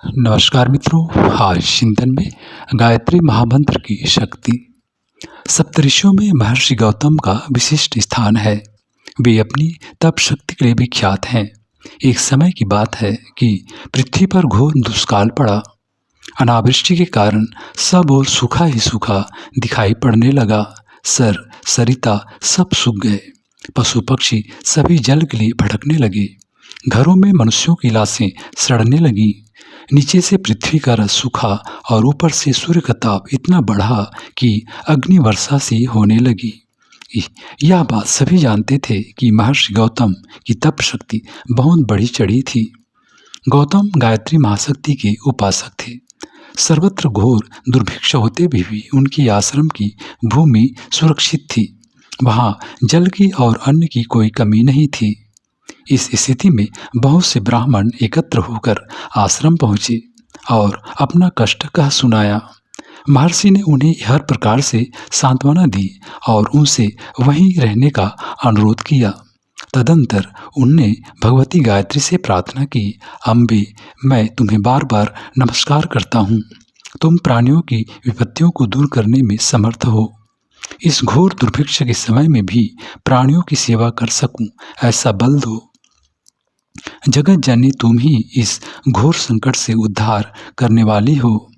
नमस्कार मित्रों, आज चिंतन में गायत्री महामंत्र की शक्ति। सप्तऋषियों में महर्षि गौतम का विशिष्ट स्थान है। वे अपनी तप शक्ति के लिए विख्यात हैं। एक समय की बात है कि पृथ्वी पर घोर दुष्काल पड़ा। अनावृष्टि के कारण सब ओर सूखा ही सूखा दिखाई पड़ने लगा। सरिता सब सूख गए। पशु पक्षी सभी जल के लिए भटकने लगे। घरों में मनुष्यों की लाशें सड़ने लगी। नीचे से पृथ्वी का रस सूखा और ऊपर से सूर्य का ताप इतना बढ़ा कि अग्नि वर्षा सी होने लगी। यह बात सभी जानते थे कि महर्षि गौतम की तप शक्ति बहुत बड़ी चढ़ी थी। गौतम गायत्री महाशक्ति के उपासक थे। सर्वत्र घोर दुर्भिक्ष होते भी उनकी आश्रम की भूमि सुरक्षित थी। वहाँ जल की और अन्न की कोई कमी नहीं थी। इस स्थिति में बहुत से ब्राह्मण एकत्र होकर आश्रम पहुँचे और अपना कष्ट कह सुनाया। महर्षि ने उन्हें हर प्रकार से सांत्वना दी और उनसे वहीं रहने का अनुरोध किया। तदंतर उनने भगवती गायत्री से प्रार्थना की, अम्बे, मैं तुम्हें बार बार नमस्कार करता हूँ। तुम प्राणियों की विपत्तियों को दूर करने में समर्थ हो। इस घोर दुर्भिक्ष के समय में भी प्राणियों की सेवा कर सकूं, ऐसा बल दो। जगत जननी, तुम ही इस घोर संकट से उद्धार करने वाली हो।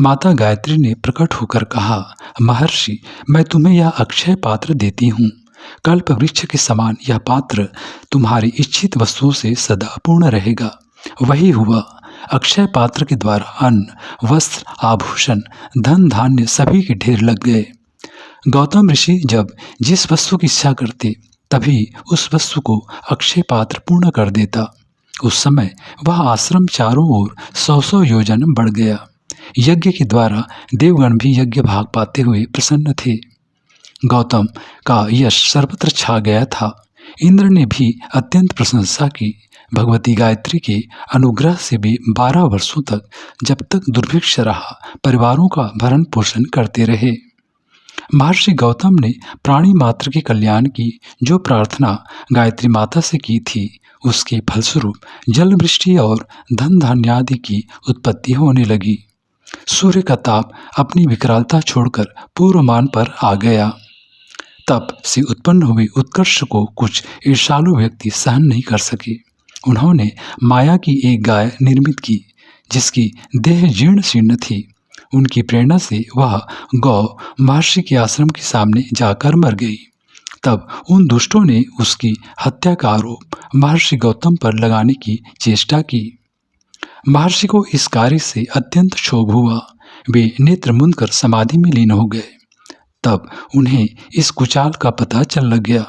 माता गायत्री ने प्रकट होकर कहा, महर्षि, मैं तुम्हें यह अक्षय पात्र देती हूँ। कल्प वृक्ष के समान यह पात्र तुम्हारी इच्छित वस्तुओं से सदा पूर्ण रहेगा। वही हुआ। अक्षय पात्र के द्वारा अन्न, वस्त्र, आभूषण, धन धान्य सभी के ढेर लग गए। गौतम ऋषि जब जिस वस्तु की इच्छा करते तभी उस वस्तु को अक्षय पात्र पूर्ण कर देता। उस समय वह आश्रम चारों ओर 100 योजन बढ़ गया। यज्ञ के द्वारा देवगण भी यज्ञ भाग पाते हुए प्रसन्न थे। गौतम का यश सर्वत्र छा गया था। इंद्र ने भी अत्यंत प्रशंसा की। भगवती गायत्री के अनुग्रह से भी 12 वर्षों तक, जब तक दुर्भिक्ष रहा, परिवारों का भरण पोषण करते रहे। महर्षि गौतम ने प्राणी मात्र के कल्याण की जो प्रार्थना गायत्री माता से की थी, उसके फलस्वरूप जल वृष्टि और धन धान्यादि की उत्पत्ति होने लगी। सूर्य का ताप अपनी विकरालता छोड़कर पूर्वमान पर आ गया। तप से उत्पन्न हुए उत्कर्ष को कुछ ईर्ष्यालु व्यक्ति सहन नहीं कर सके। उन्होंने माया की एक गाय निर्मित की, जिसकी देह जीर्ण शीर्ण थी। उनकी प्रेरणा से वह गौ महर्षि के आश्रम के सामने जाकर मर गई। तब उन दुष्टों ने उसकी हत्या का आरोप महर्षि गौतम पर लगाने की चेष्टा की। महर्षि को इस कार्य से अत्यंत क्षोभ हुआ। वे नेत्र मूंद कर समाधि में लीन हो गए। तब उन्हें इस कुचाल का पता चल लग गया।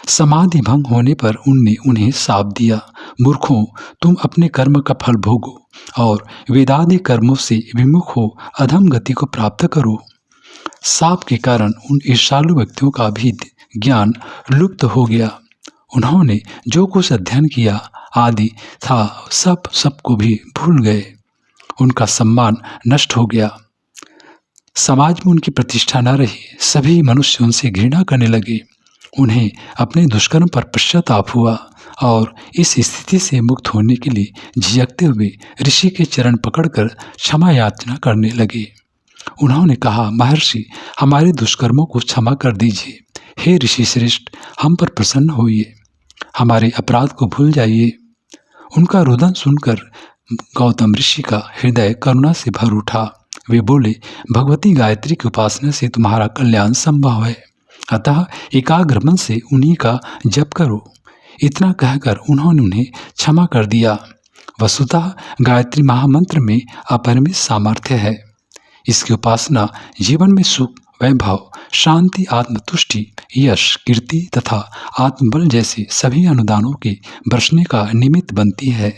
समाधि भंग होने पर उनने उन्हें शाप दिया, मूर्खों, तुम अपने कर्म का फल भोगो और वेदादि कर्मों से विमुख हो अधम गति को प्राप्त करो। शाप के कारण उन ईर्ष्यालु व्यक्तियों का भी ज्ञान लुप्त हो गया। उन्होंने जो कुछ अध्ययन किया आदि था, सबको भी भूल गए। उनका सम्मान नष्ट हो गया। समाज में उनकी प्रतिष्ठा न रही। सभी मनुष्य उनसे घृणा करने लगे। उन्हें अपने दुष्कर्म पर पश्चाताप हुआ और इस स्थिति से मुक्त होने के लिए झिझकते हुए ऋषि के चरण पकड़कर क्षमा याचना करने लगे। उन्होंने कहा, महर्षि, हमारे दुष्कर्मों को क्षमा कर दीजिए। हे ऋषि श्रेष्ठ, हम पर प्रसन्न होइए, हमारे अपराध को भूल जाइए। उनका रुदन सुनकर गौतम ऋषि का हृदय करुणा से भर उठा। वे बोले, भगवती गायत्री की उपासना से तुम्हारा कल्याण संभव है, अतः एकाग्र मन से उन्हीं का जप करो। इतना कहकर उन्होंने उन्हें क्षमा कर दिया। वस्तुतः गायत्री महामंत्र में अपरिमित सामर्थ्य है। इसकी उपासना जीवन में सुख, वैभव, शांति, आत्मतुष्टि, यश, कीर्ति तथा आत्मबल जैसे सभी अनुदानों के बरसने का निमित्त बनती है।